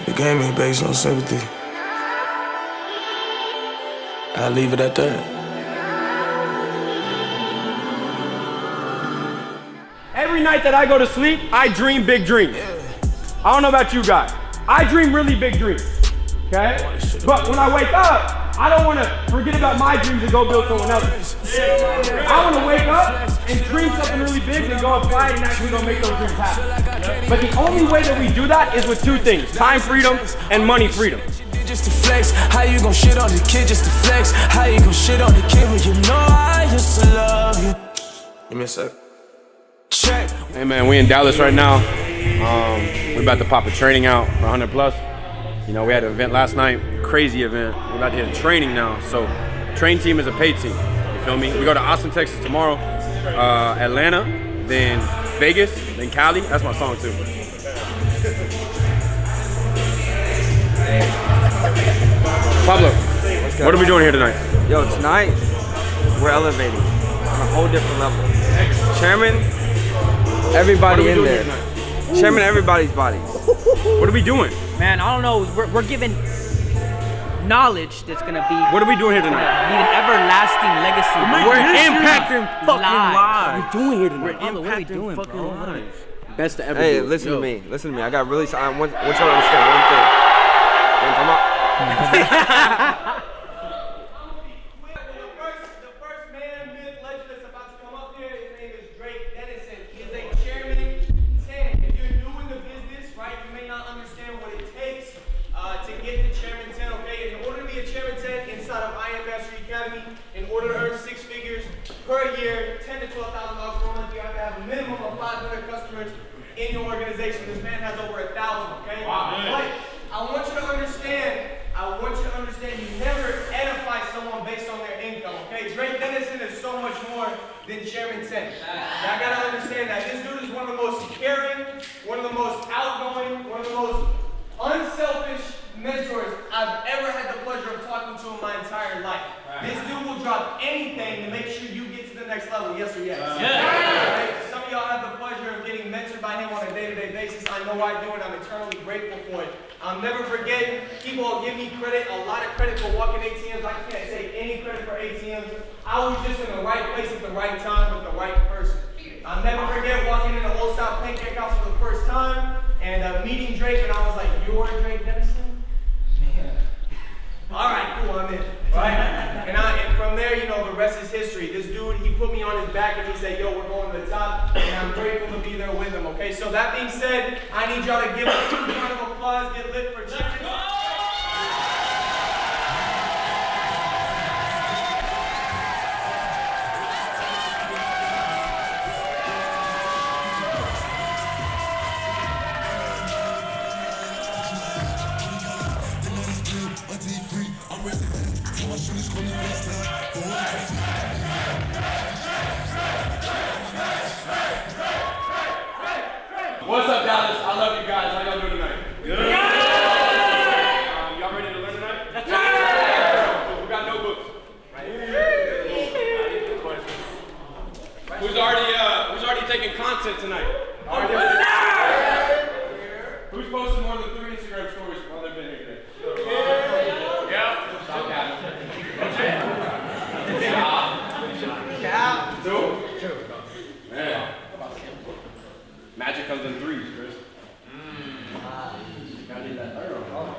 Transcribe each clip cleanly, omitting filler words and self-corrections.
The game ain't based on sympathy. I'll leave it at that. Every night that I go to sleep, I dream big dreams. I don't know about you guys. I dream really big dreams, okay? But when I wake up, I don't want to forget about my dreams and go build someone else's. I want to wake up and dream something really big and go apply it and actually go make those dreams happen. But the only way that we do that is with two things: time freedom and money freedom. Just to flex, how you gon' shit on the kid just to flex? How you gon' shit on the kid when you know I used to love you? Give me a sec. Check. Hey man, we in Dallas right now. We're about to pop a training out for 100 plus. You know, we had an event last night, crazy event. We're about to hit a training now. So, train team is a paid team. You feel me? We go to Austin, Texas tomorrow, Atlanta, then Vegas, then Cali. That's my song too. Pablo, what are we doing here tonight? Yo, tonight, we're elevating on a whole different level. Chairman, everybody in there. Chairman, everybody's bodies. What are we doing? Man, I don't know. We're giving knowledge that's gonna be. What are we doing here tonight? Be an everlasting legacy. We're impacting fucking lives. lives. What are we doing here tonight? Pablo, what are we doing, fucking bro? lives. Best to ever Hey, do. listen to me. Listen to me. I got really. I want y'all to understand one thing. Come on. The first man, myth, legend that's about to come up here, his name is Drake Dennison. He is a chairman 10. If you're new in the business, right, you may not understand what it takes to get to chairman 10, okay? In order to be a chairman 10 inside of I Am Mastery Academy, in order to earn 6 figures per year, $10,000 to $12,000 per month, you have to have a minimum of 500 customers in your organization. This man has over 1,000, okay? Wow. But I want you to understand, you never edify someone based on their income, okay? Drake Dennison is so much more than Chairman 10. I gotta understand that. This dude is one of the most caring, one of the most outgoing, one of the most unselfish mentors I've ever had the pleasure of talking to in my entire life. This dude will drop anything to make sure you get to the next level, yes or yes? Right? Some of y'all have the pleasure of getting mentored by him on a day-to-day basis. I know I do, and I'm eternally grateful for it. I'll never forget, people give me credit, a lot of credit for walking ATMs. I can't take any credit for ATMs. I was just in the right place at the right time with the right person. I'll never forget walking into Old South Pancake House for the first time and meeting Drake, and I was like, "You're Drake Dennison?" Man. All right, cool, I'm in. Right? And from there, you know, the rest is history. This dude, he put me on his back and he said, "Yo, we're going to the top," and I'm grateful to be there with him, okay? So that being said, I need y'all to give a huge round of applause, get lit for Chicken. What's up, Dallas? I love you guys. How y'all doing tonight? Good. Y'all ready to learn tonight? That's right. We got notebooks. Right here. Who's already taking content tonight? Who's posted more than 3 Instagram stories while they've been here today? Yeah. Stop that. Two. Man. Magic comes in 3s, Chris. Gotta need that third one.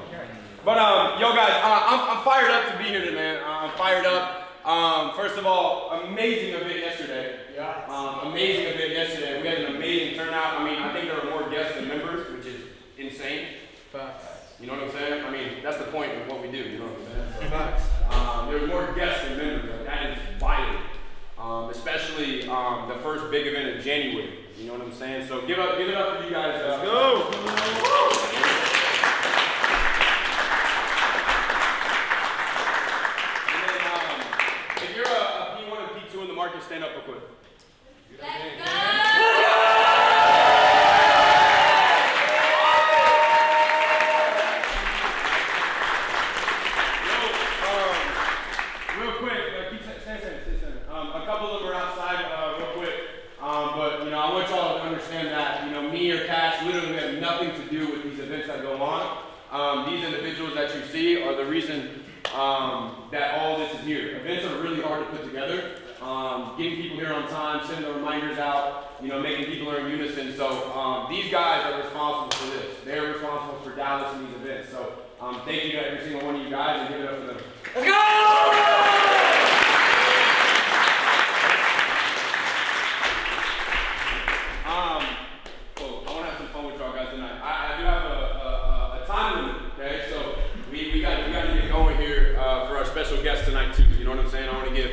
But yo guys, I'm fired up to be here today, man. I'm fired up. First of all, amazing event yesterday. Amazing event yesterday. We had an amazing turnout. I mean, I think there were more guests than members, which is insane. You know what I'm saying? I mean, that's the point of what we do. You know what I'm saying? There were more guests than members. Like, that is vital. Especially the first big event of January. You know what I'm saying? So give it up for you guys. Let's go! And then, if you're a P1 and P2 in the market, stand up real quick. Let's go! Real quick, keep stand. A couple of them are outside real quick. But you know, I want y'all to understand that, you know, me or Cash literally have nothing to do with these events that go on. These individuals that you see are the reason that all this is here. Events are really hard to put together. Getting people here on time, sending the reminders out, making people are in unison. So these guys are responsible for this. They're responsible for Dallas and these events. So thank you to every single one of you guys and give it up for them. Let's go! Cool. I want to have some fun with y'all guys tonight. I do have a time limit, okay? So we got to get going here for our special guest tonight too. You know what I'm saying? I want to give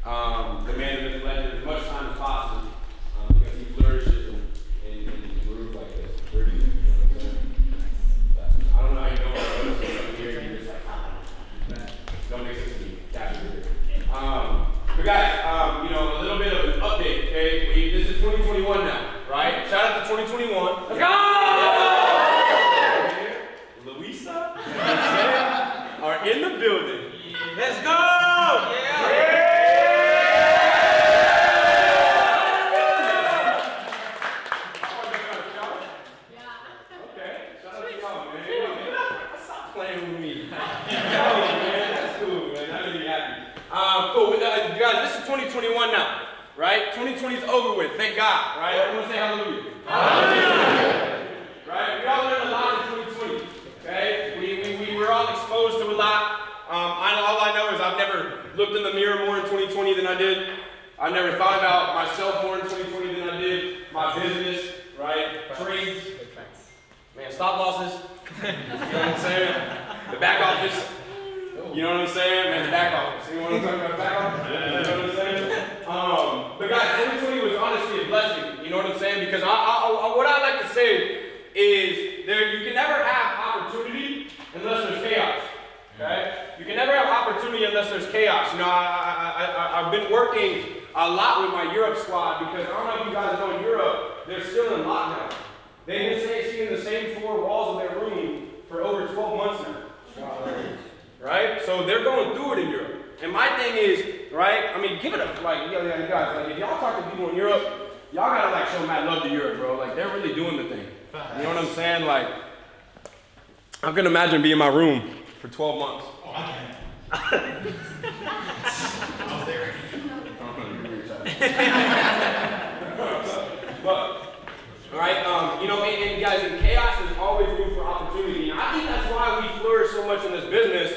the man and the legend as much time as possible because he flourishes in groups like this. I don't know how you know what I'm here. You're just like, don't make sense to me. But guys, a little bit of an update, okay? This is 2021 now, right? Shout out to 2021. Let's go! Louisa are in the building. Let's go! Cool. Guys, this is 2021 now, right? 2020 is over with, thank God, right? Everyone say hallelujah. Hallelujah. Right? We all learned a lot in 2020, okay? We were all exposed to a lot. All I know is I've never looked in the mirror more in 2020 than I did. I never thought about myself more in 2020 than I did. My business, right? Trades. Man, stop losses. You know what I'm saying? The back office. You know what I'm saying? Man, the back office. You know what I'm talking about? Back office? You know what I'm saying? But guys, 2020 was honestly a blessing. You know what I'm saying? Because what I like to say is you can never have opportunity unless there's chaos. Okay? You can never have opportunity unless there's chaos. I've been working a lot with my Europe squad because I don't know if you guys know in Europe, they're still in lockdown. They've been seeing the same four walls of their room for over 12 months now. Right? So they're going through it in Europe. And my thing is, right? I mean, give it up, like, you guys, like, if y'all talk to people in Europe, y'all gotta, like, show mad love to Europe, bro. Like, they're really doing the thing. You know what I'm saying? Like, I can imagine being in my room for 12 months. Oh, I can't. I was there. But, right, and guys, in chaos, there's always room for opportunity. And I think that's why we flourish so much in this business,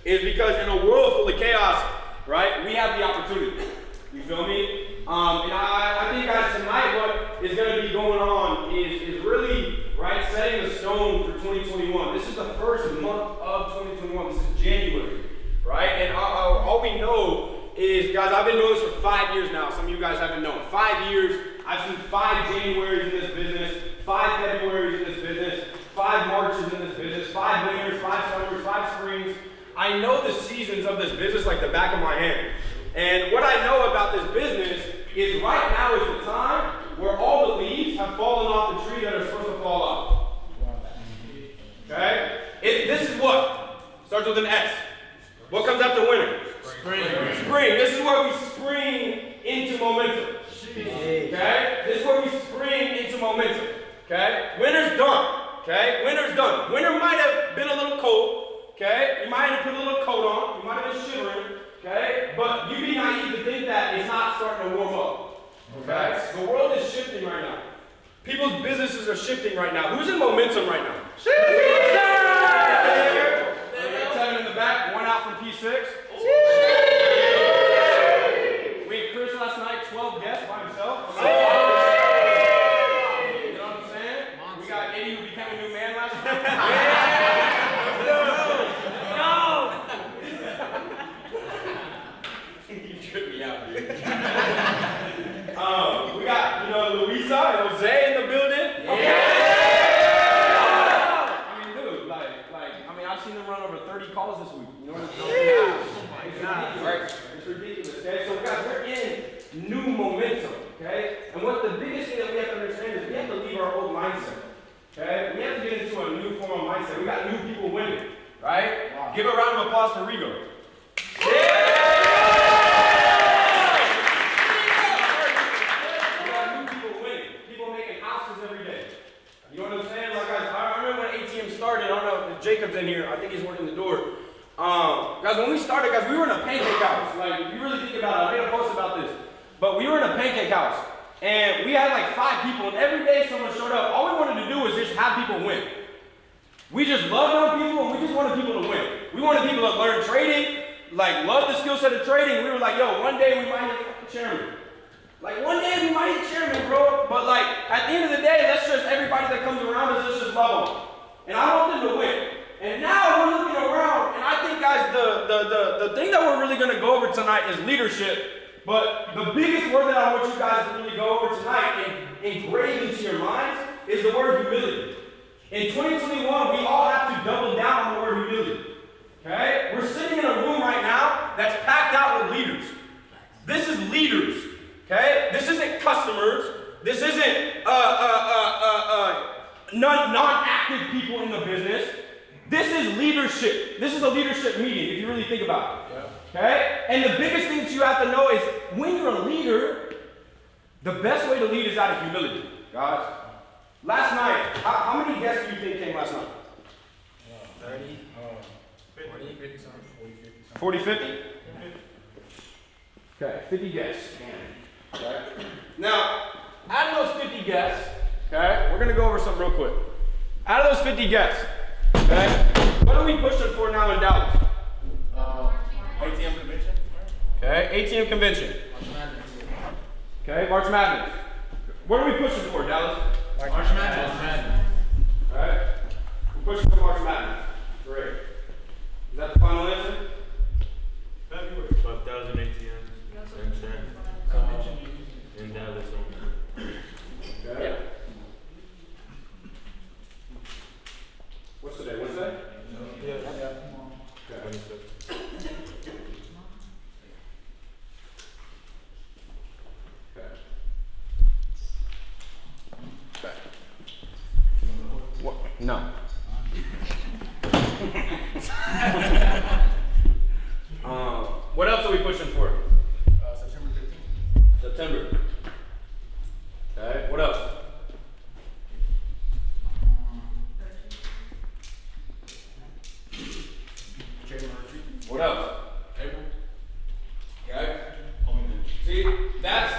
is because in a world full of chaos, right, we have the opportunity. You feel me? And I think, guys, tonight what is going to be going on is really, right, setting the stone for 2021. This is the first month of 2021. This is January, right? And all we know is, guys, I've been doing this for 5 years now. Some of you guys haven't known. 5 years. I've seen 5 Januaries in this business, 5 Februaries in this business, 5 Marches in this business, 5 winters, 5 summers, 5 springs. I know the seasons of this business like the back of my hand. And what I know about this business is right now is the time where all the leaves have fallen off the tree that are supposed to fall off. Okay? This is what? Starts with an S. What comes after winter? Spring. Spring. This is where we spring into momentum. Okay? This is where we spring into momentum. Okay? Winter's done. Okay? Winter's done. Winter might have been a little cold. Okay? You might have put a little coat on. You might have been shivering. Okay? But you'd be naive to think that it's not starting to warm up. Okay? The world is shifting right now. People's businesses are shifting right now. Who's in momentum right now? Kevin in the back, one out from P6. We had Chris last night, 12 guests by himself. You know what I'm saying? We got Eddie who became a new man last night. We got, Louisa and Jose in the building. Yeah. I mean, dude, I've seen them run over 30 calls this week. You know what I'm saying? Oh my God. Right? It's ridiculous, okay? So guys, we're in new momentum, okay? And what the biggest thing that we have to understand is we have to leave our old mindset, okay? We have to get into a new form of mindset. We got new people winning, right? Wow. Give a round of applause for Rigo. Yeah! You know what I'm saying? Like, I remember when ATM started, I don't know, if Jacob's in here. I think he's working the door. Guys, when we started, guys, we were in a pancake house. Like, if you really think about it, I made a post about this. But we were in a pancake house. And we had like 5 people, and every day someone showed up. All we wanted to do was just have people win. We just loved young people, and we just wanted people to win. We wanted people to learn trading, like love the skill set of trading. We were like, yo, one day we might hit chairman. Like one day we might hit chairman, bro. But like at the end of the day, let's just everybody that comes around us, let's just love them. And I want them to win. And now we're looking around, and I think, guys, the thing that we're really gonna go over tonight is leadership. But the biggest word that I want you guys to really go over tonight and engrave into your minds is the word humility. In 2021, we all have to double down on the word humility. Okay? We're sitting in a room right now that's packed out with leaders. This is leaders. Okay? This isn't customers. This isn't non-active people in the business. This is leadership. This is a leadership meeting, if you really think about it. Okay? And the biggest thing that you have to know is when you're a leader, the best way to lead is out of humility, guys. Last night, how many guests do you think came last night? 30, 40, 50? Okay, 50 guests. Okay. Now, out of those 50 guests, okay, we're going to go over something real quick. Out of those 50 guests, okay, what are we pushing for now in Dallas? ATM convention. Okay, ATM convention. Okay, March Madness. What are we pushing for, Dallas? March Madness. Alright, we're pushing for March Madness. Great. Is that the final answer? February 12,000 ATMs. In Dallas. Okay. What's today? Wednesday? Yeah. Okay. Okay. What? No. What else are we pushing for? September 15th. September. Okay. What else? What else? April. Okay. See, that's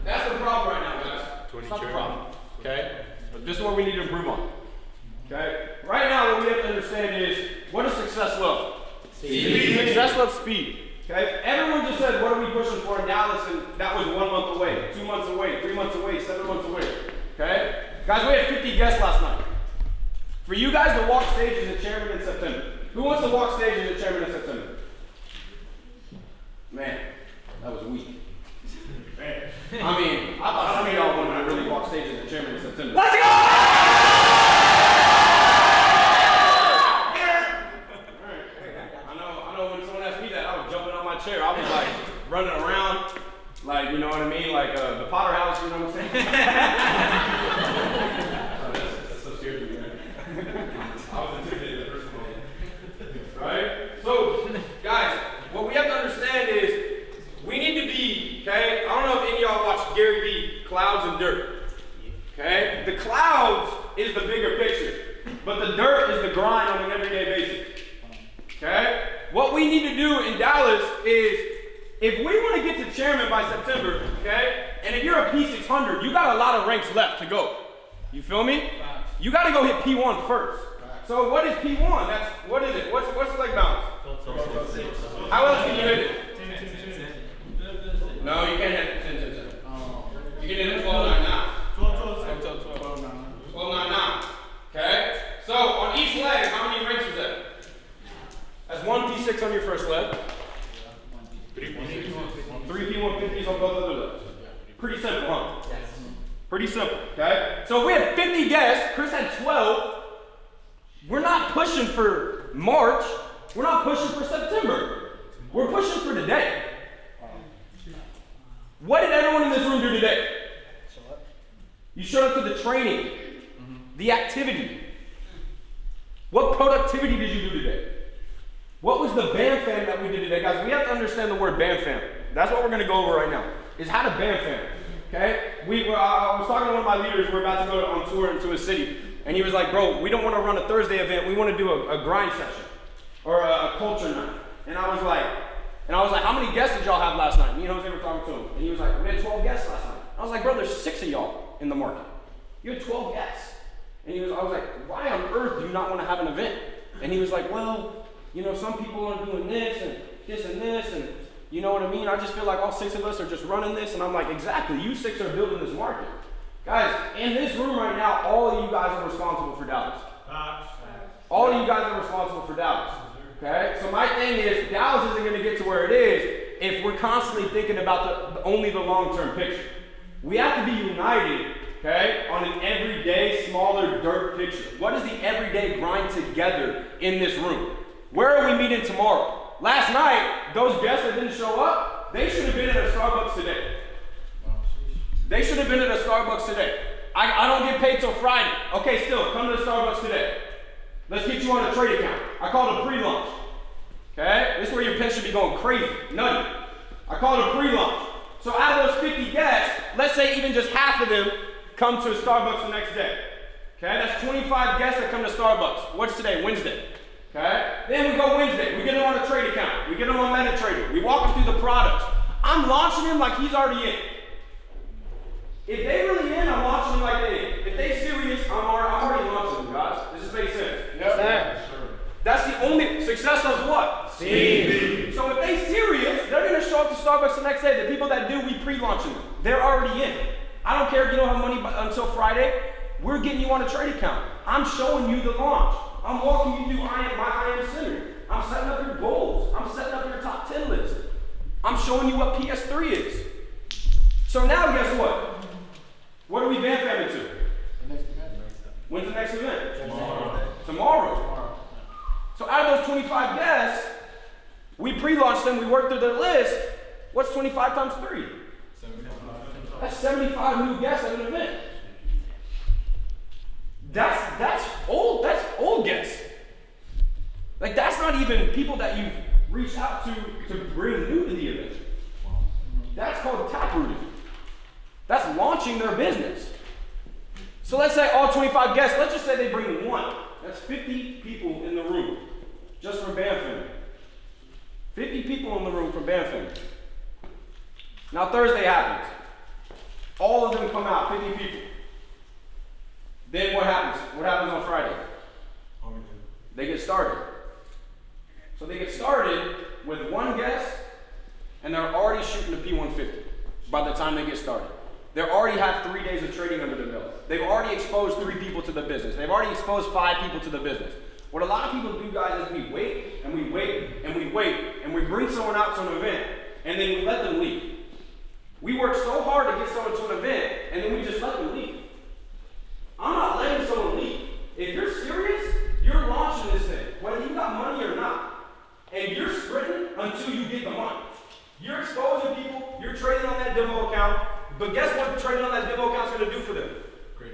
the problem right now, guys. It's not the problem. Okay? But this is what we need to improve on. Okay? Right now, what we have to understand is, what does success love? Speed. Success loves speed. Okay? Everyone just said, what are we pushing for in Dallas? And that was 1 month away, 2 months away, 3 months away, 7 months away. Okay? Guys, we had 50 guests last night. For you guys to walk stage as a chairman in September. Who wants to walk stage as a chairman in September? Man, that was weak. Man. I mean, I thought some of y'all wanted to really walk stage as a chairman in September. Let's go! I know when someone asked me that, I was jumping on my chair. I was like running around, like, you know what I mean? Like the Potter house, you know what I'm saying? That's so scary to me, man. I was intimidated the first moment. Right? So, guys, what we have to understand is we need to be, okay? I don't know if any of y'all watch Gary Vee, Clouds and Dirt. Okay? The clouds is the bigger picture, but the dirt is the grind on an everyday basis. Okay? What we need to do in Dallas is, if we want to get to chairman by September, okay, and if you're a P600, you got a lot of ranks left to go. You feel me? You got to go hit P1 first. So what is P1? What is it? What's the leg balance? How else can you hit it? No, you can't hit it 10, 10, 10. You can hit it 12, 9, 9. 12, 9, 9. Okay? So on each leg, how many ranks is that? That's 1 P6 on your first leg. 3 P150s on both other legs. Pretty simple, huh? Pretty simple, okay? So if we had 50 guests, Chris had 12, we're not pushing for March, we're not pushing for September. We're pushing for today. What did everyone in this room do today? You showed up to the training, the activity. What productivity did you do today? What was the BAM fam that we did today? Guys, we have to understand the word BAM fam. That's what we're going to go over right now, is how to BAM fam. Okay? I was talking to one of my leaders. We're about to go on tour into a city. And he was like, bro, we don't want to run a Thursday event. We want to do a grind session or a culture night. And I was like, how many guests did y'all have last night? You know, they were talking to him. And he was like, we had 12 guests last night. I was like, bro, there's 6 of y'all in the market. You had 12 guests. And I was like, why on earth do you not want to have an event? And he was like, well, you know, some people are doing this and this, and you know what I mean? I just feel like all 6 of us are just running this. And I'm like, exactly, you 6 are building this market. Guys, in this room right now, all of you guys are responsible for Dallas. All of you guys are responsible for Dallas. Okay? So my thing is, Dallas isn't going to get to where it is if we're constantly thinking about only the long-term picture. We have to be united, okay, on an everyday, smaller dirt picture. What is the everyday grind together in this room? Where are we meeting tomorrow? Last night, those guests that didn't show up, they should have been at a Starbucks today. They should have been at a Starbucks today. I don't get paid till Friday. Okay, still, come to the Starbucks today. Let's get you on a trade account. I call it a pre-launch. Okay? This is where your pen should be going crazy, nutty. I call it a pre-launch. So out of those 50 guests, let's say even just half of them come to a Starbucks the next day. Okay? That's 25 guests that come to Starbucks. What's today? Wednesday. Okay? Then we go Wednesday. We get them on a trade account. We get them on MetaTrader. We walk them through the products. I'm launching him like he's already in. If they really in, I'm launching them like they in. If they serious, I'm already launching them, guys. Does this make sense? Yep. That's the only success does what? Speed. So if they serious, they're gonna show up to Starbucks the next day. The people that do, we pre-launching them. They're already in. I don't care if you don't have money until Friday. We're getting you on a trade account. I'm showing you the launch. I'm walking you through my I Am Center. I'm setting up your goals. I'm setting up your top 10 list. I'm showing you what PS3 is. So now guess what? What are we band-famming to? The next event. When's the next event? Tomorrow. So out of those 25 guests, we pre-launched them, we worked through their list. What's 25 times 3? 75. That's 75 new guests at an event. That's old guests. Like that's not even people that you've reached out to bring new to the event. That's called taprooting. That's launching their business. So let's say all 25 guests, let's just say they bring 1. That's 50 people in the room, just for BandFam. 50 people in the room for BandFam. Now Thursday happens. All of them come out, 50 people. Then what happens? What happens on Friday? They get started. So they get started with 1 guest, and they're already shooting the P150 by the time they get started. They already have 3 days of trading under their belt. They've already exposed 3 people to the business. They've already exposed 5 people to the business. What a lot of people do, guys, is we wait, and we wait, and we wait, and we bring someone out to an event, and then we let them leave. We work so hard to get someone to an event, and then we just let them leave. I'm not letting someone leave. If you're serious, you're launching this thing, whether you got money or not. And you're sprinting until you get the money. You're exposing people, you're trading on that demo account, but guess what trading on that demo account is going to do for them?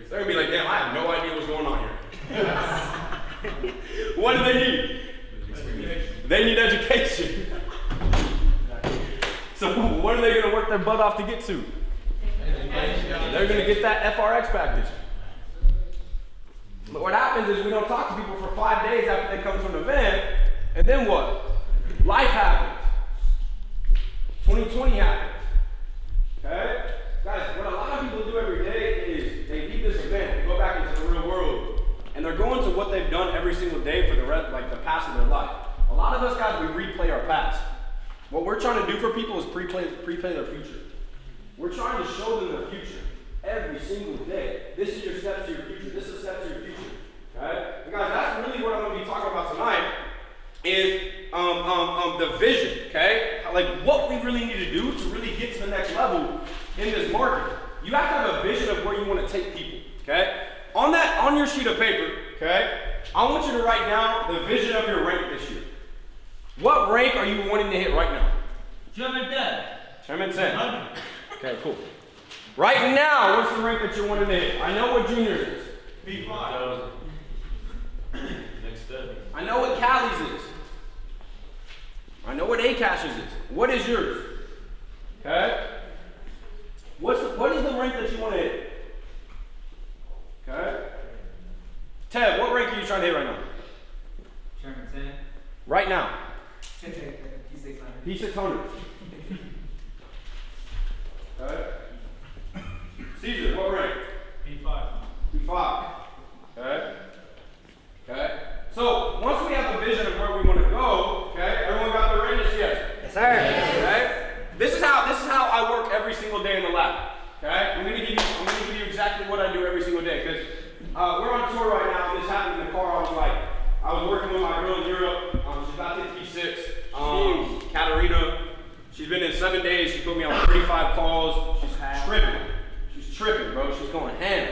They're going to be like, damn, I have no idea what's going on here. What do they need? They need education. So what are they going to work their butt off to get to? They're going to get that FRX package. But what happens is we don't talk to people for 5 days after they come to an event, and then what? Life happens. 2020 happens. Okay? Guys, what a lot of people do every day is they leave this event, they go back into the real world, and they're going to what they've done every single day for the rest, like the past of their life. A lot of us guys, we replay our past. What we're trying to do for people is preplay their future. We're trying to show them their future every single day. This is your steps to your future. This is steps to your future. Okay? And guys, that's really what I'm going to be talking about tonight is the vision, okay? Like what we really need to do to really get to the next level in this market. You have to have a vision of where you want to take people, okay? On your sheet of paper, okay, I want you to write down the vision of your rank this year. What rank are you wanting to hit right now? Chairman 10. Chairman 10. Okay, cool. Right now, what's the rank that you're wanting to hit? I know what juniors is. B5. Next step. I know what Cali's is. I know what A-Cash's is. What is yours? Okay? What is the rank that you want to hit? Okay? Ted, what rank are you trying to hit right now? Chairman 10. Right now. P600. P600. Okay. Caesar, what rank? P5. P5. Okay. Okay. So once we have a vision of where we want to go, okay, everyone got their ranges? Yes, sir. Okay. This is how I work every single day in the lab. Okay. I'm gonna give you exactly what I do every single day because we're on tour right now. And this happened in the car. I was working with my girl in Europe. She's about to hit P6. Katarina. She's been in 7 days. She put me on 35 calls. She's tripping. She's tripping, bro. She's going ham.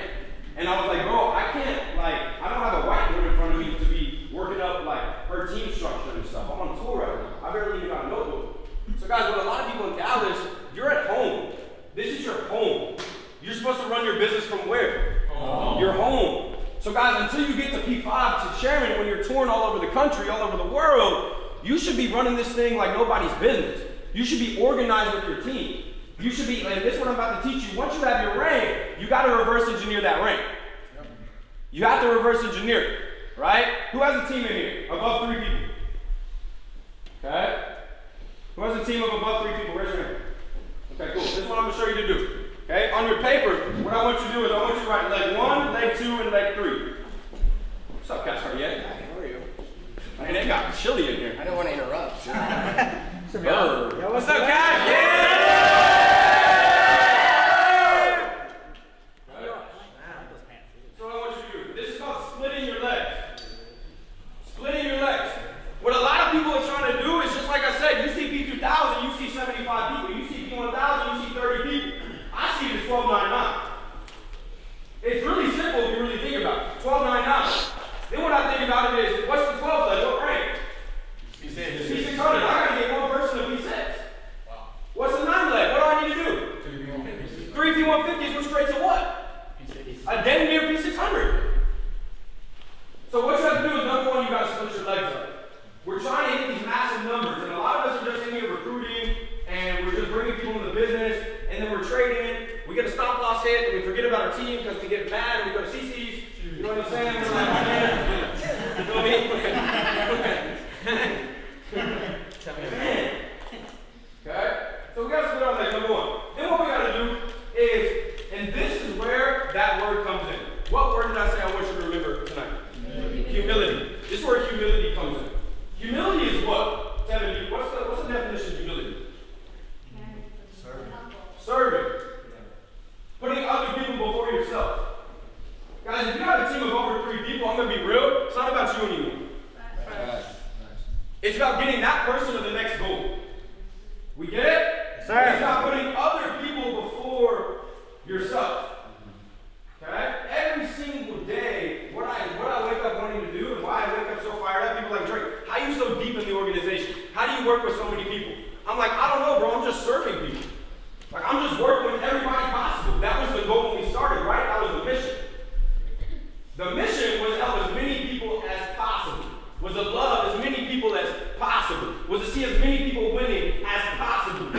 And I was like, bro, I don't have a whiteboard in front of me to be working up her team structure and stuff. I'm on tour right now. I barely even got a notebook. So guys, with a lot of people in Dallas, you're at home. This is your home. You're supposed to run your business from where? Home. Your home. So guys, until you get to P5 to chairman, when you're touring all over the country, all over the world, you should be running this thing like nobody's business. You should be organized with your team. You should be, and this is what I'm about to teach you. Once you have your rank, you got to reverse engineer that rank. You have to reverse engineer it, right? Who has a team in here? Above 3 people. Okay? Who has a team of above 3 people? Raise your hand. Okay, cool. This is what I'm going to show you to do. Okay? On your paper, what I want you to do is I want you to write leg 1, leg 2, and leg 3. What's up, Cash Cardiac? How are you? Man, it got chilly in here. I don't want to interrupt. Yo, what's up, Cash? Yeah! So what I want you to do, this is called splitting your legs. Splitting your legs. What a lot of people are trying to do is just like I said, you see P2000, you see 75 people. You see P1000, you see 30 people. I see it as 1299. It's really simple if you really think about it. 1299. Then what I think about it is, what's the 12 leg? What rank? P600. I gotta get one person to P6. Wow. What's the 9 leg? What do I need to do? 3 P150s, which grades to what? A damn near P600. So what you have to do is, number one, you gotta split your legs up. We're trying to hit these massive numbers, and a lot of us are just in here recruiting, and we're just bringing people into the business, and then we're trading. We get a stop loss hit, and we forget about our team because we get mad, and we go to CC's. You know what I'm saying? We're like, man. You know what I mean? Okay? So we gotta split our legs, number one. Then what we gotta do is, and this is where that word comes in. What word did I say I want you to remember tonight? Humility. This is where humility comes in. Humility is what? What's the definition of humility? Serving. Putting other people before yourself. Guys, if you have a team of over 3 people, I'm gonna be real, it's not about you anymore. It's about getting that person to the next goal. We get it? Sir. It's about putting other people before yourself. Okay? Every single day, what I wake up wanting to do and why I wake up so fired up, people are like, Drake, how are you so deep in the organization? How do you work with so many people? I'm like, I don't know, bro, I'm just serving people. Like, I'm just working with everybody possible. That was the goal when we started, right? That was the mission. The mission was to help as many people as possible. Was to love as many people as possible. Was to see as many people winning as possible.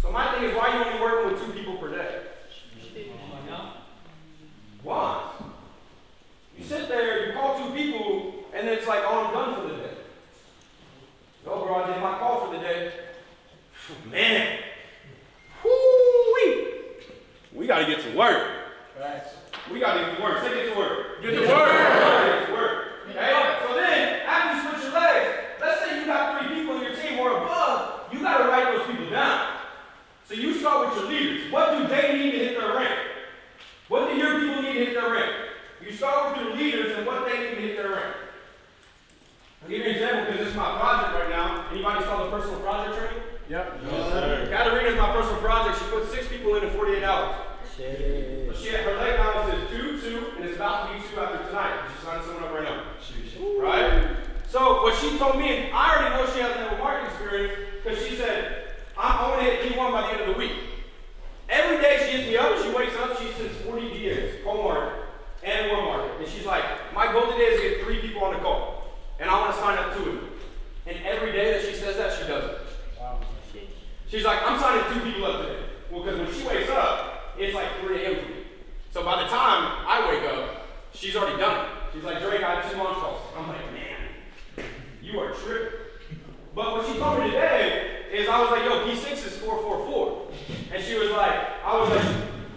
So my thing is, why are you only working with 2 people per day? Why? You sit there, you call 2 people, and then it's like, oh, I'm done for the day. No, bro, I did my call for the day. Man. Whoo-wee. We got to get to work. Right. We got to get to work. Say get to work. Get to work. Get to work. Okay? So then, after you switch your legs, let's say you got 3 people in your team or above, you got to write those people down. So you start with your leaders. What do they need to hit their rank? What do your people need to hit their rank? You start with your leaders and what they need to hit their rank. I'll give you an example because this is my project right now. Anybody saw the personal project training? Yep. No, Katarina's my personal project. She put 6 people in 48 hours. Shit. So her leg balance is 2, 2, and it's about to be 2 after tonight. She's signing someone up right now. Right? So what she told me, and I already know she has no marketing experience, because she said, I'm going to hit P1 by the end of the week. Every day she hits me up, she wakes up, she sends 40 DMs, call market, and warm market. And she's like, my goal today is to get 3 people on the call. And I want to sign up 2 of them. And every day that she says that, she does it. Wow. She's like, I'm signing 2 people up today. Well, because when she wakes up, it's like 3 a.m. for me. So by the time I wake up, she's already done it. She's like, Drake, I have 2 launch calls. I'm like, man, you are tripping. But what she told me today is I was like, yo, P6 is 444. And she was like, I was like,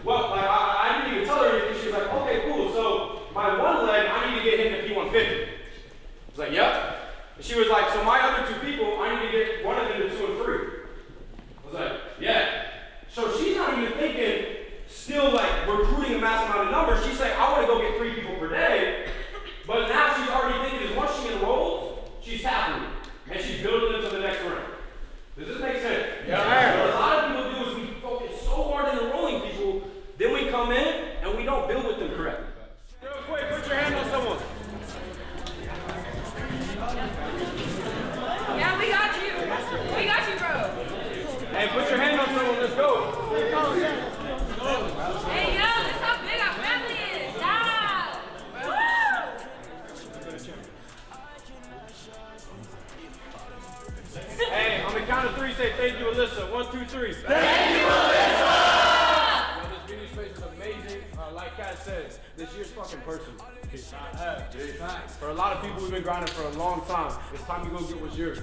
well, like, I didn't even tell her anything. She was like, okay, cool. So my one leg, I need to get him to P150. I was like, yep. And she was like, so my other 2 people, I need to get one of them to 2 and 3. I was like, yeah. So she's not even thinking, still like recruiting a mass amount of numbers. She's saying, I want to go get 3 people per day. But now she's already thinking is once she enrolls, she's tapping me. And she's building into the next round. Does this make sense? Yeah. What a lot of people do is we focus so hard on enrolling people, then we come in and we don't build with them correctly. Real quick, put your hand on someone. Yeah, we got you. We got you, bro. Hey, put your hand on someone, let's go. Hey, yo, that's how big our family is. Yeah. Woo! Hey, on the count of 3, say thank you, Alyssa. 1, 2, 3. Thank you, Alyssa! This video space is amazing. Like Kat said, this year's fucking personal. For a lot of people, we've been grinding for a long time. It's time to go get what's yours.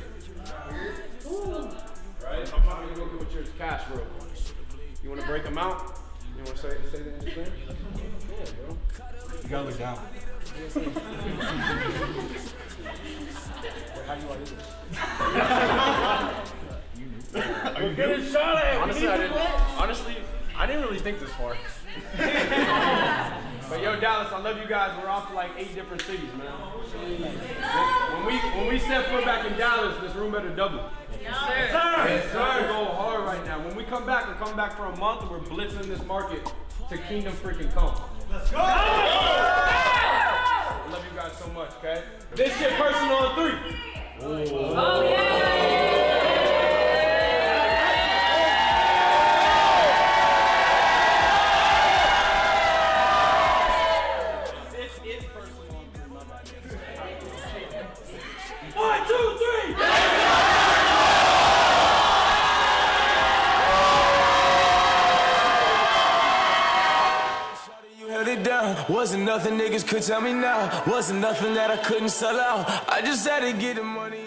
Right? It's time to go get what's yours. Cash, bro. You want to break them out? You want to say anything? Yeah, bro. You gotta look down. How do you want to do this? We're getting shot at. Honestly, I didn't really think this far. But yo, Dallas, I love you guys. We're off to like 8 different cities, man. When we step foot back in Dallas, this room better double. Yes, sir. Yes, sir. Go hard right now. When we come back, we're coming back for a month and we're blitzing this market to Kingdom freaking come. Let's go. I love you guys so much, okay? This shit personal on 3. Oh, yeah. Wasn't nothing niggas could tell me now. Wasn't nothing that I couldn't sell out. I just had to get the money.